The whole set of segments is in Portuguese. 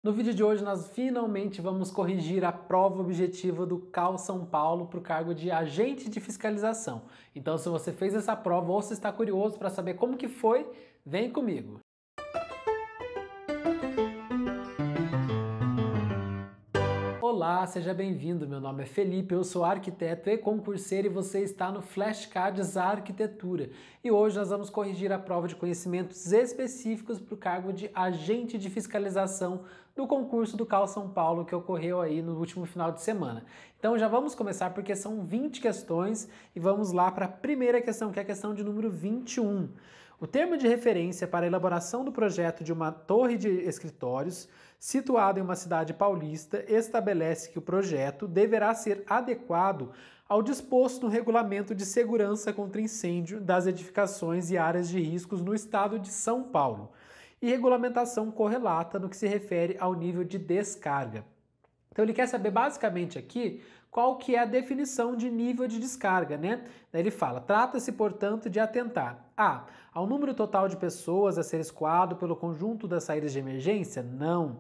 No vídeo de hoje nós finalmente vamos corrigir a prova objetiva do CAL São Paulo para o cargo de agente de fiscalização. Então, se você fez essa prova ou se está curioso para saber como que foi, vem comigo. Olá, seja bem-vindo. Meu nome é Felipe, eu sou arquiteto e concurseiro e você está no Flashcards Arquitetura. E hoje nós vamos corrigir a prova de conhecimentos específicos para o cargo de agente de fiscalização do concurso do CAL São Paulo que ocorreu aí no último final de semana. Então já vamos começar porque são 20 questões e vamos lá para a primeira questão, que é a questão de número 21. O termo de referência para a elaboração do projeto de uma torre de escritórios situada em uma cidade paulista estabelece que o projeto deverá ser adequado ao disposto no Regulamento de Segurança contra Incêndio das Edificações e Áreas de Riscos no Estado de São Paulo e regulamentação correlata no que se refere ao nível de descarga. Então ele quer saber basicamente aqui qual que é a definição de nível de descarga, né? Daí ele fala, trata-se, portanto, de atentar a. Ao número total de pessoas a ser escoado pelo conjunto das saídas de emergência? Não.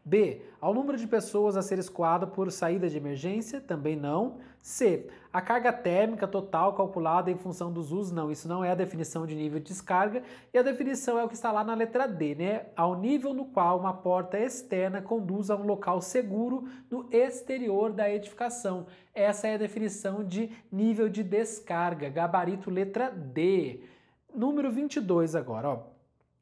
B. Ao número de pessoas a ser escoado por saída de emergência? Também não. C. A carga térmica total calculada em função dos usos? Não, isso não é a definição de nível de descarga. E a definição é o que está lá na letra D, né? Ao nível no qual uma porta externa conduz a um local seguro no exterior da edificação. Essa é a definição de nível de descarga, gabarito letra D. Número 22 agora, ó.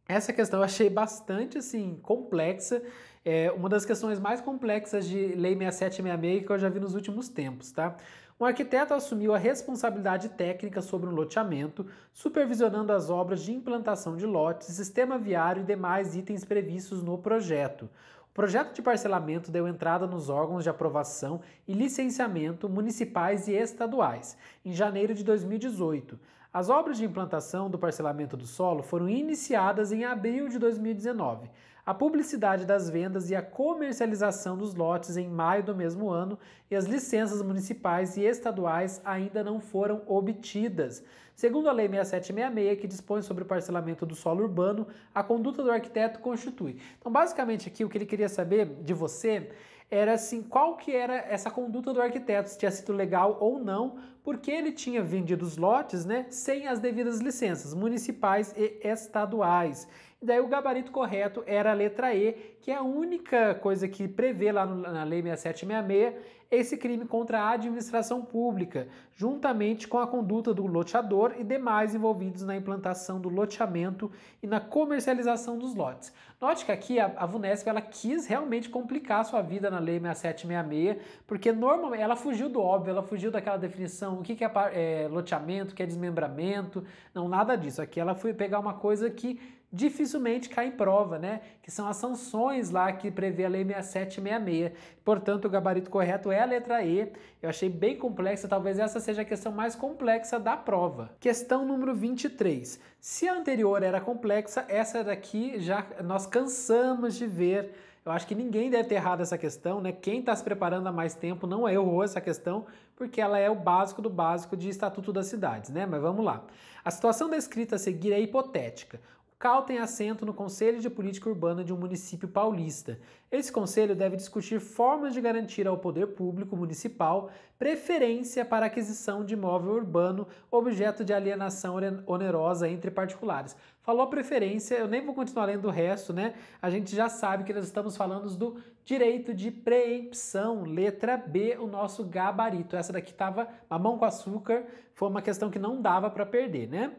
Essa questão eu achei bastante assim complexa, é uma das questões mais complexas de Lei 6766 que eu já vi nos últimos tempos, tá? Um arquiteto assumiu a responsabilidade técnica sobre um loteamento, supervisionando as obras de implantação de lotes, sistema viário e demais itens previstos no projeto. O projeto de parcelamento deu entrada nos órgãos de aprovação e licenciamento municipais e estaduais em janeiro de 2018. As obras de implantação do parcelamento do solo foram iniciadas em abril de 2019. A publicidade das vendas e a comercialização dos lotes em maio do mesmo ano e as licenças municipais e estaduais ainda não foram obtidas. Segundo a Lei 6766, que dispõe sobre o parcelamento do solo urbano, a conduta do arquiteto constitui. Então, basicamente aqui o que ele queria saber de você era assim, qual que era essa conduta do arquiteto, se tinha sido legal ou não, porque ele tinha vendido os lotes, né, sem as devidas licenças municipais e estaduais. E daí o gabarito correto era a letra E, que é a única coisa que prevê lá na Lei 6766 esse crime contra a administração pública, juntamente com a conduta do loteador e demais envolvidos na implantação do loteamento e na comercialização dos lotes. Note que aqui a VUNESP ela quis realmente complicar a sua vida na Lei 6766, porque normalmente ela fugiu do óbvio, ela fugiu daquela definição, o que é loteamento, o que é desmembramento, não, nada disso. Aqui ela foi pegar uma coisa que dificilmente cai em prova, né? Que são as sanções lá que prevê a Lei 6766. Portanto, o gabarito correto é a letra E. Eu achei bem complexa, talvez essa seja a questão mais complexa da prova. Questão número 23. Se a anterior era complexa, essa daqui já nós cansamos de ver. Eu acho que ninguém deve ter errado essa questão, né? Quem está se preparando há mais tempo não errou essa questão, porque ela é o básico do básico de Estatuto das Cidades, né? Mas vamos lá. A situação descrita a seguir é hipotética. CAL tem assento no Conselho de Política Urbana de um município paulista. Esse conselho deve discutir formas de garantir ao poder público municipal preferência para a aquisição de imóvel urbano objeto de alienação onerosa entre particulares. Falou preferência, eu nem vou continuar lendo o resto, né? A gente já sabe que nós estamos falando do direito de preempção, letra B, o nosso gabarito. Essa daqui estava mamão com açúcar, foi uma questão que não dava para perder, né?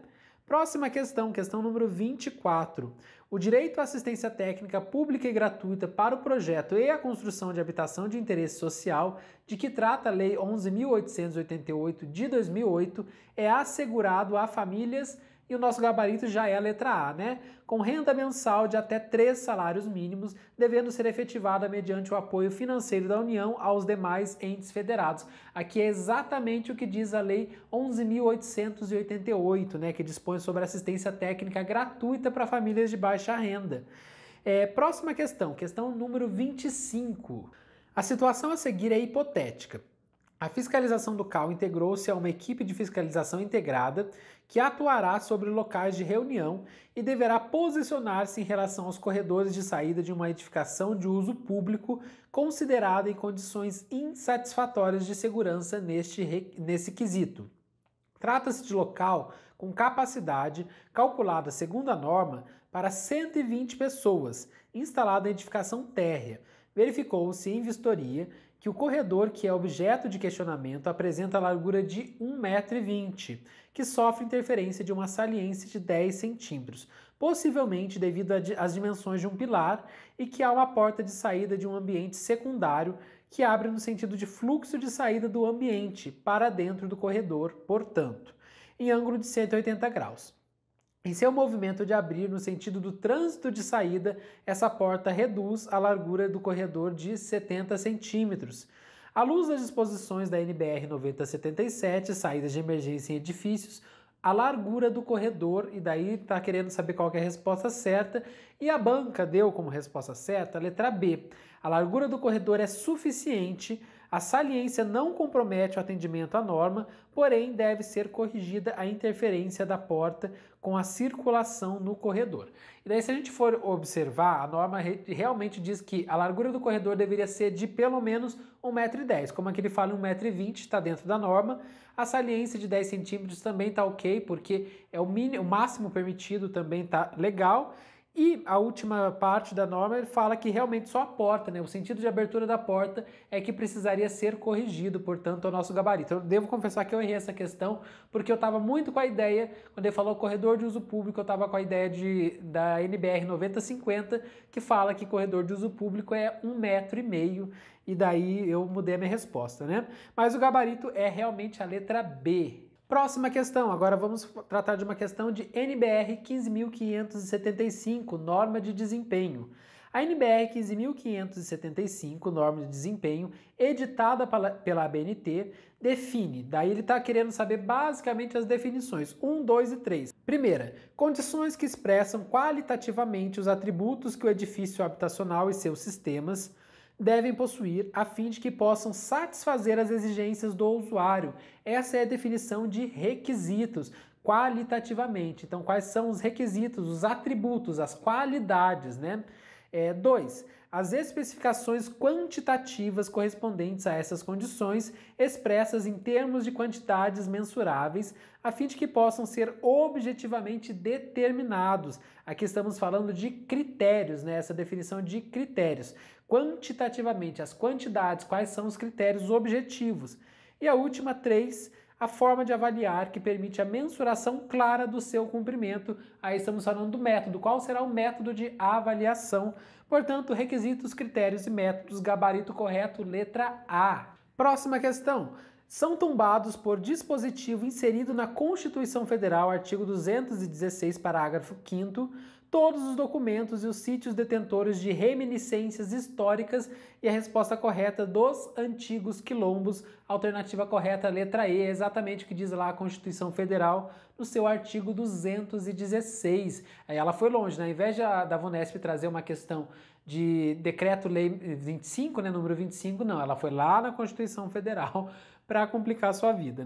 Próxima questão, questão número 24. O direito à assistência técnica pública e gratuita para o projeto e a construção de habitação de interesse social, de que trata a Lei 11.888 de 2008, é assegurado a famílias e o nosso gabarito já é a letra A, né? Com renda mensal de até 3 salários mínimos, devendo ser efetivada mediante o apoio financeiro da União aos demais entes federados. Aqui é exatamente o que diz a Lei 11.888, né? Que dispõe sobre assistência técnica gratuita para famílias de baixa renda. Próxima questão, questão número 25. A situação a seguir é hipotética. A fiscalização do CAL integrou-se a uma equipe de fiscalização integrada que atuará sobre locais de reunião e deverá posicionar-se em relação aos corredores de saída de uma edificação de uso público considerada em condições insatisfatórias de segurança nesse quesito. Trata-se de local com capacidade calculada segundo a norma para 120 pessoas, instalada em edificação térrea. Verificou-se em vistoria que o corredor que é objeto de questionamento apresenta a largura de 1,20 m, que sofre interferência de uma saliência de 10 centímetros, possivelmente devido às dimensões de um pilar, e que há uma porta de saída de um ambiente secundário que abre no sentido de fluxo de saída do ambiente para dentro do corredor, portanto, em ângulo de 180 graus. Em seu movimento de abrir no sentido do trânsito de saída, essa porta reduz a largura do corredor de 70 centímetros. À luz das disposições da NBR 9077, saídas de emergência em edifícios, a largura do corredor, e daí está querendo saber qual que é a resposta certa, e a banca deu como resposta certa a letra B. A largura do corredor é suficiente, a saliência não compromete o atendimento à norma, porém deve ser corrigida a interferência da porta com a circulação no corredor. E daí, se a gente for observar, a norma realmente diz que a largura do corredor deveria ser de pelo menos 1,10 m, como aqui ele fala 1,20 m, está dentro da norma. A saliência de 10 centímetros também está ok, porque é o máximo permitido, também está legal. E a última parte da norma ele fala que realmente só a porta, o sentido de abertura da porta é que precisaria ser corrigido, portanto, ao nosso gabarito. Eu devo confessar que eu errei essa questão, porque eu estava muito com a ideia, quando ele falou corredor de uso público, eu estava com a ideia da NBR 9050, que fala que corredor de uso público é 1,5 m, e daí eu mudei a minha resposta, Mas o gabarito é realmente a letra B. Próxima questão, agora vamos tratar de uma questão de NBR 15.575, norma de desempenho. A NBR 15.575, norma de desempenho, editada pela ABNT, define, daí ele está querendo saber basicamente as definições, 1, 2 e 3. Primeira, condições que expressam qualitativamente os atributos que o edifício habitacional e seus sistemas devem possuir a fim de que possam satisfazer as exigências do usuário. Essa é a definição de requisitos, qualitativamente. Então, quais são os requisitos, os atributos, as qualidades, 2. As especificações quantitativas correspondentes a essas condições, expressas em termos de quantidades mensuráveis, a fim de que possam ser objetivamente determinados. Aqui estamos falando de critérios, essa definição de critérios. Quantitativamente, as quantidades, quais são os critérios objetivos. E a última, 3, a forma de avaliar que permite a mensuração clara do seu cumprimento. Aí estamos falando do método. Qual será o método de avaliação? Portanto, requisitos, critérios e métodos, gabarito correto, letra A. Próxima questão. São tombados por dispositivo inserido na Constituição Federal, artigo 216, parágrafo 5º, todos os documentos e os sítios detentores de reminiscências históricas, e a resposta correta dos antigos quilombos. Alternativa correta, letra E, exatamente o que diz lá a Constituição Federal no seu artigo 216. Aí ela foi longe, Ao invés da VUNESP trazer uma questão de Decreto-Lei 25, número 25, não, ela foi lá na Constituição Federal para complicar a sua vida,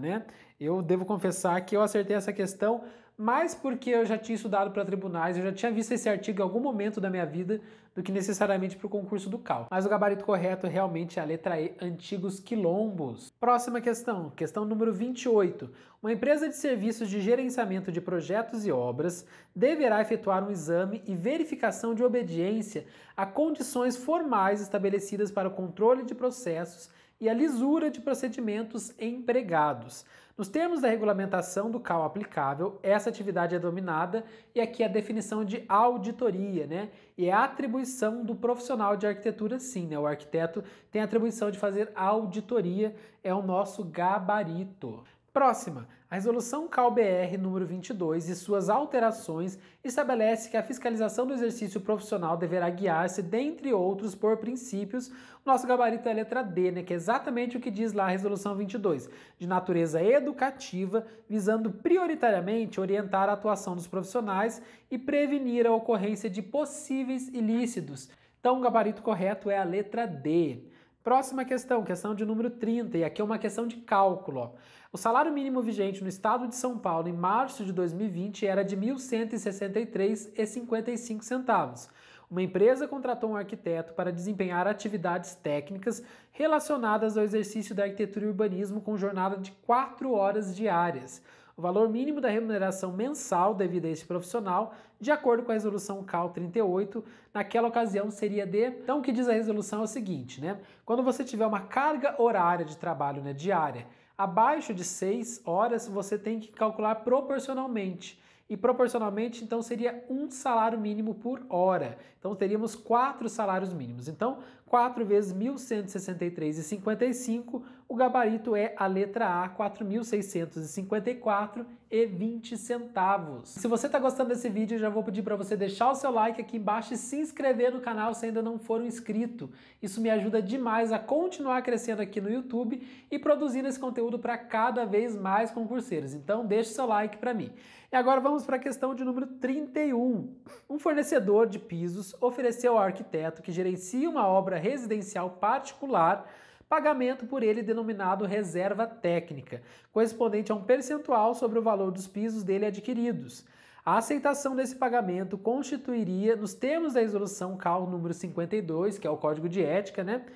Eu devo confessar que eu acertei essa questão mais porque eu já tinha estudado para tribunais, eu já tinha visto esse artigo em algum momento da minha vida do que necessariamente para o concurso do CAL. Mas o gabarito correto realmente é a letra E, antigos quilombos. Próxima questão, questão número 28. Uma empresa de serviços de gerenciamento de projetos e obras deverá efetuar um exame e verificação de obediência a condições formais estabelecidas para o controle de processos e a lisura de procedimentos empregados. Nos termos da regulamentação do CAL aplicável, essa atividade é dominada, e aqui a definição de auditoria, E é a atribuição do profissional de arquitetura, sim, O arquiteto tem a atribuição de fazer auditoria, é o nosso gabarito. Próxima, a Resolução CAL-BR número 22 e suas alterações estabelece que a fiscalização do exercício profissional deverá guiar-se, dentre outros, por princípios. O nosso gabarito é a letra D, que é exatamente o que diz lá a Resolução 22, de natureza educativa, visando prioritariamente orientar a atuação dos profissionais e prevenir a ocorrência de possíveis ilícitos. Então, o gabarito correto é a letra D. Próxima questão, questão de número 30, e aqui é uma questão de cálculo. Ó. O salário mínimo vigente no estado de São Paulo em março de 2020 era de R$ 1.163,55. Uma empresa contratou um arquiteto para desempenhar atividades técnicas relacionadas ao exercício da arquitetura e urbanismo com jornada de 4 horas diárias. O valor mínimo da remuneração mensal devida a este profissional, de acordo com a resolução CAL 38, naquela ocasião seria de... Então, o que diz a resolução é o seguinte, né? Quando você tiver uma carga horária de trabalho, né, diária, abaixo de 6 horas, você tem que calcular proporcionalmente. E proporcionalmente, então, seria um salário mínimo por hora. Então, teríamos 4 salários mínimos. Então, 4 vezes 1.163,55, o gabarito é a letra A, R$ 4.654,20. Se você está gostando desse vídeo, eu já vou pedir para você deixar o seu like aqui embaixo e se inscrever no canal se ainda não for um inscrito. Isso me ajuda demais a continuar crescendo aqui no YouTube e produzindo esse conteúdo para cada vez mais concurseiros. Então, deixe seu like para mim. E agora vamos para a questão de número 31. Um fornecedor de pisos ofereceu ao arquiteto que gerencia uma obra residencial particular pagamento por ele denominado reserva técnica, correspondente a um percentual sobre o valor dos pisos dele adquiridos. A aceitação desse pagamento constituiria, nos termos da resolução CAL número 52, que é o Código de Ética, né?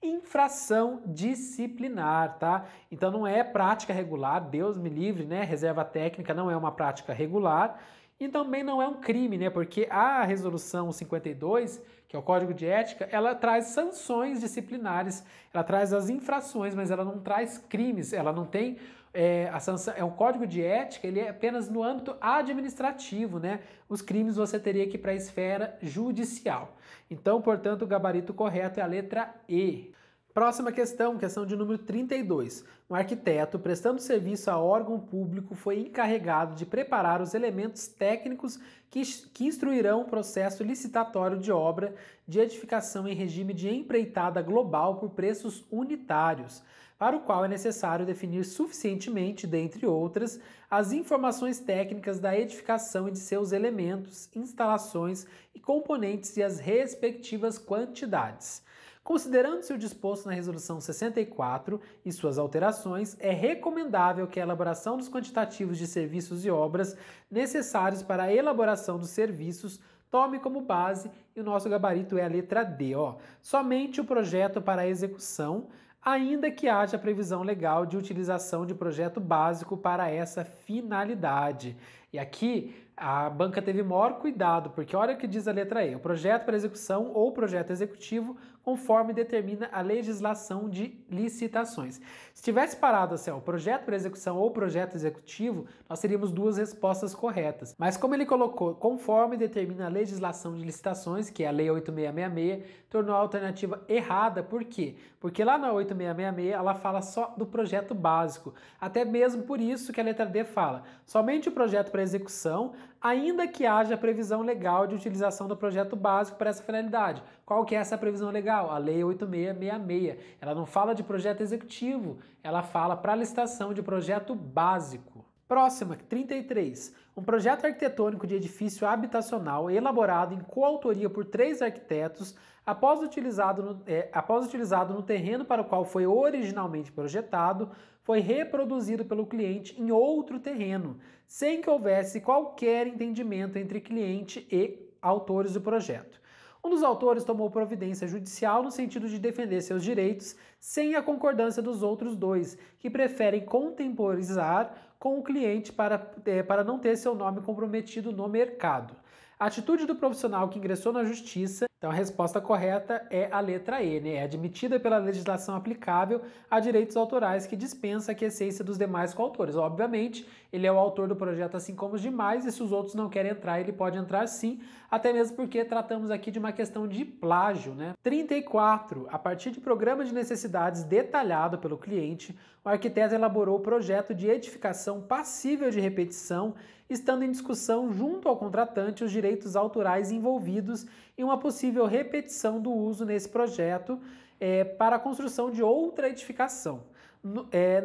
Infração disciplinar, tá? Então não é prática regular, Deus me livre, né? Reserva técnica não é uma prática regular e também não é um crime, né? Porque a resolução 52, que é o Código de Ética, ela traz sanções disciplinares, ela traz as infrações, mas ela não traz crimes, ela não tem a sanção, é um código de ética, ele é apenas no âmbito administrativo, né? Os crimes você teria que ir para a esfera judicial. Então, portanto, o gabarito correto é a letra E. Próxima questão, questão de número 32. Um arquiteto, prestando serviço a órgão público, foi encarregado de preparar os elementos técnicos que instruirão o processo licitatório de obra de edificação em regime de empreitada global por preços unitários, para o qual é necessário definir suficientemente, dentre outras, as informações técnicas da edificação e de seus elementos, instalações e componentes e as respectivas quantidades. Considerando-se o disposto na Resolução 64 e suas alterações, é recomendável que a elaboração dos quantitativos de serviços e obras necessários para a elaboração dos serviços tome como base, e o nosso gabarito é a letra D, ó, somente o projeto para a execução, ainda que haja previsão legal de utilização de projeto básico para essa finalidade. E aqui a banca teve maior cuidado, porque olha o que diz a letra E, o projeto para execução ou projeto executivo, conforme determina a legislação de licitações. Se tivesse parado assim, ó, o projeto para execução ou projeto executivo, nós teríamos duas respostas corretas. Mas como ele colocou conforme determina a legislação de licitações, que é a Lei 8666, tornou a alternativa errada. Por quê? Porque lá na 8666 ela fala só do projeto básico. Até mesmo por isso que a letra D fala somente o projeto para execução, ainda que haja previsão legal de utilização do projeto básico para essa finalidade. Qual que é essa previsão legal? A Lei 8666. Ela não fala de projeto executivo, ela fala para licitação de projeto básico. Próxima, 33. Um projeto arquitetônico de edifício habitacional elaborado em coautoria por 3 arquitetos, após utilizado no terreno para o qual foi originalmente projetado, foi reproduzido pelo cliente em outro terreno, sem que houvesse qualquer entendimento entre cliente e autores do projeto. Um dos autores tomou providência judicial no sentido de defender seus direitos sem a concordância dos outros 2, que preferem contemporizar com o cliente para não ter seu nome comprometido no mercado. A atitude do profissional que ingressou na justiça, então a resposta correta é a letra E, né? É admitida pela legislação aplicável a direitos autorais que dispensa a aquiescência dos demais coautores. Obviamente, ele é o autor do projeto assim como os demais, e se os outros não querem entrar, ele pode entrar sim, até mesmo porque tratamos aqui de uma questão de plágio, né? 34. A partir de programa de necessidades detalhado pelo cliente, o arquiteto elaborou o projeto de edificação passível de repetição, estando em discussão junto ao contratante os direitos autorais envolvidos em uma possível repetição do uso nesse projeto para a construção de outra edificação.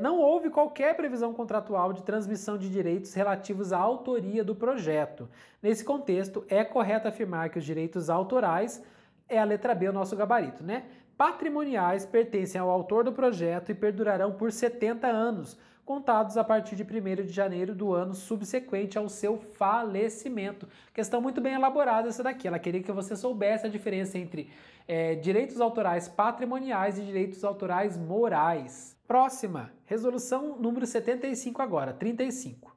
Não houve qualquer previsão contratual de transmissão de direitos relativos à autoria do projeto. Nesse contexto, é correto afirmar que os direitos autorais é a letra B, o nosso gabarito, né? patrimoniais pertencem ao autor do projeto e perdurarão por 70 anos, contados a partir de 1º de janeiro do ano subsequente ao seu falecimento. Questão muito bem elaborada essa daqui. Ela queria que você soubesse a diferença entre direitos autorais patrimoniais e direitos autorais morais. Próxima, resolução número 75 agora, 35.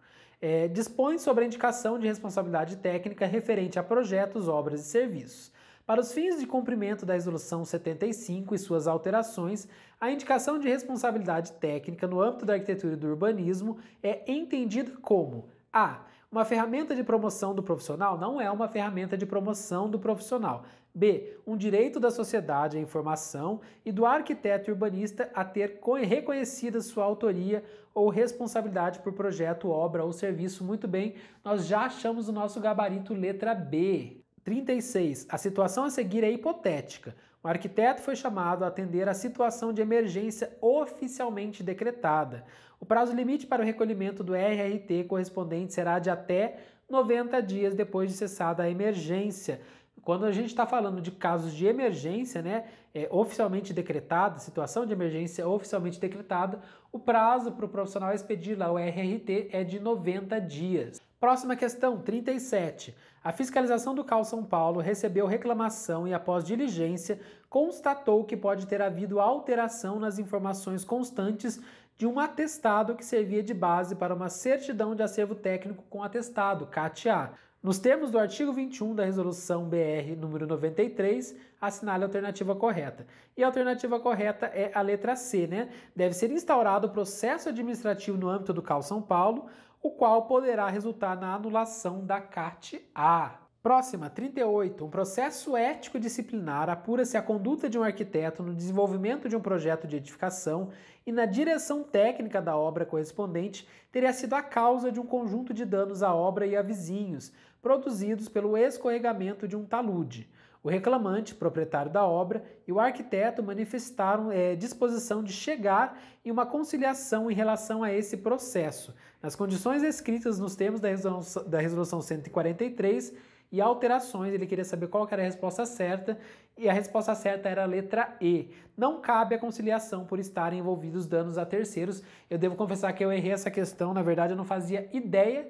Dispõe sobre a indicação de responsabilidade técnica referente a projetos, obras e serviços. Para os fins de cumprimento da Resolução 75 e suas alterações, a indicação de responsabilidade técnica no âmbito da arquitetura e do urbanismo é entendida como a. Uma ferramenta de promoção do profissional não é uma ferramenta de promoção do profissional. B. Um direito da sociedade à informação e do arquiteto e urbanista a ter reconhecida sua autoria ou responsabilidade por projeto, obra ou serviço. Muito bem, nós já achamos o nosso gabarito letra B. 36. A situação a seguir é hipotética. O arquiteto foi chamado a atender à situação de emergência oficialmente decretada. O prazo limite para o recolhimento do RRT correspondente será de até 90 dias depois de cessada a emergência. Quando a gente está falando de casos de emergência, né, oficialmente decretada, situação de emergência oficialmente decretada, o prazo para o profissional expedir lá o RRT é de 90 dias. Próxima questão, 37. A fiscalização do CAL São Paulo recebeu reclamação e, após diligência, constatou que pode ter havido alteração nas informações constantes de um atestado que servia de base para uma certidão de acervo técnico com atestado, CAT-A. Nos termos do artigo 21 da Resolução BR número 93, assinale a alternativa correta. E a alternativa correta é a letra C, né? Deve ser instaurado o processo administrativo no âmbito do CAL São Paulo, o qual poderá resultar na anulação da CAT-A. Próxima, 38. Um processo ético disciplinar apura se a conduta de um arquiteto no desenvolvimento de um projeto de edificação e na direção técnica da obra correspondente teria sido a causa de um conjunto de danos à obra e a vizinhos, produzidos pelo escorregamento de um talude. O reclamante, proprietário da obra, e o arquiteto manifestaram disposição de chegar em uma conciliação em relação a esse processo, nas condições descritas nos termos da Resolução 143 e alterações. Ele queria saber qual que era a resposta certa, e a resposta certa era a letra E. Não cabe a conciliação por estarem envolvidos danos a terceiros. Eu devo confessar que eu errei essa questão, na verdade eu não fazia ideia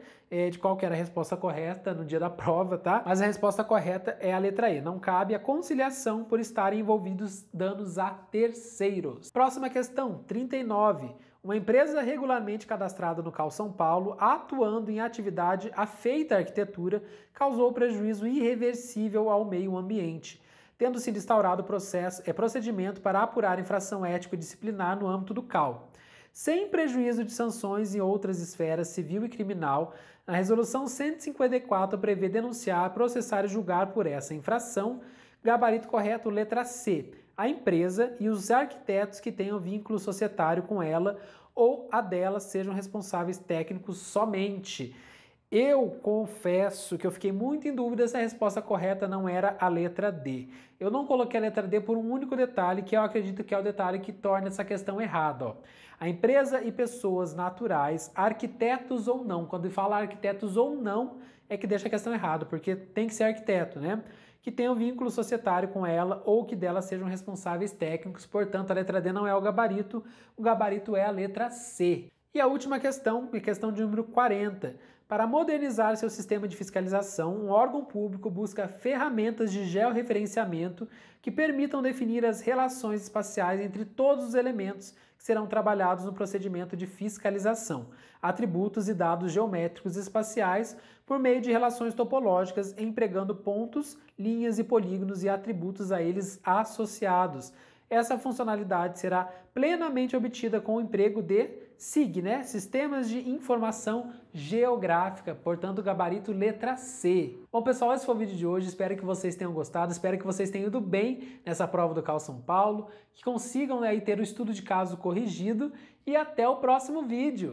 de qual que era a resposta correta no dia da prova, tá? Mas a resposta correta é a letra E. Não cabe a conciliação por estarem envolvidos danos a terceiros. Próxima questão, 39. Uma empresa regularmente cadastrada no CAL São Paulo, atuando em atividade afeita à arquitetura, causou prejuízo irreversível ao meio ambiente, tendo sido instaurado procedimento para apurar infração ético-disciplinar no âmbito do CAL. Sem prejuízo de sanções em outras esferas civil e criminal, a Resolução 154 prevê denunciar, processar e julgar por essa infração. Gabarito correto, letra C. A empresa e os arquitetos que tenham vínculo societário com ela ou a dela sejam responsáveis técnicos somente. Eu confesso que eu fiquei muito em dúvida se a resposta correta não era a letra D. Eu não coloquei a letra D por um único detalhe, que eu acredito que é o detalhe que torna essa questão errada. Ó. A empresa e pessoas naturais, arquitetos ou não, quando fala arquitetos ou não, é que deixa a questão errada, porque tem que ser arquiteto, né? Que tenham vínculo societário com ela ou que dela sejam responsáveis técnicos. Portanto, a letra D não é o gabarito é a letra C. E a última questão, questão de número 40. Para modernizar seu sistema de fiscalização, um órgão público busca ferramentas de georreferenciamento que permitam definir as relações espaciais entre todos os elementos que serão trabalhados no procedimento de fiscalização, atributos e dados geométricos espaciais por meio de relações topológicas, empregando pontos, linhas e polígonos e atributos a eles associados. Essa funcionalidade será plenamente obtida com o emprego de SIG, né? Sistemas de Informação Geográfica, portanto, gabarito letra C. Bom, pessoal, esse foi o vídeo de hoje. Espero que vocês tenham gostado, espero que vocês tenham ido bem nessa prova do CAL São Paulo, que consigam aí ter o estudo de caso corrigido e até o próximo vídeo.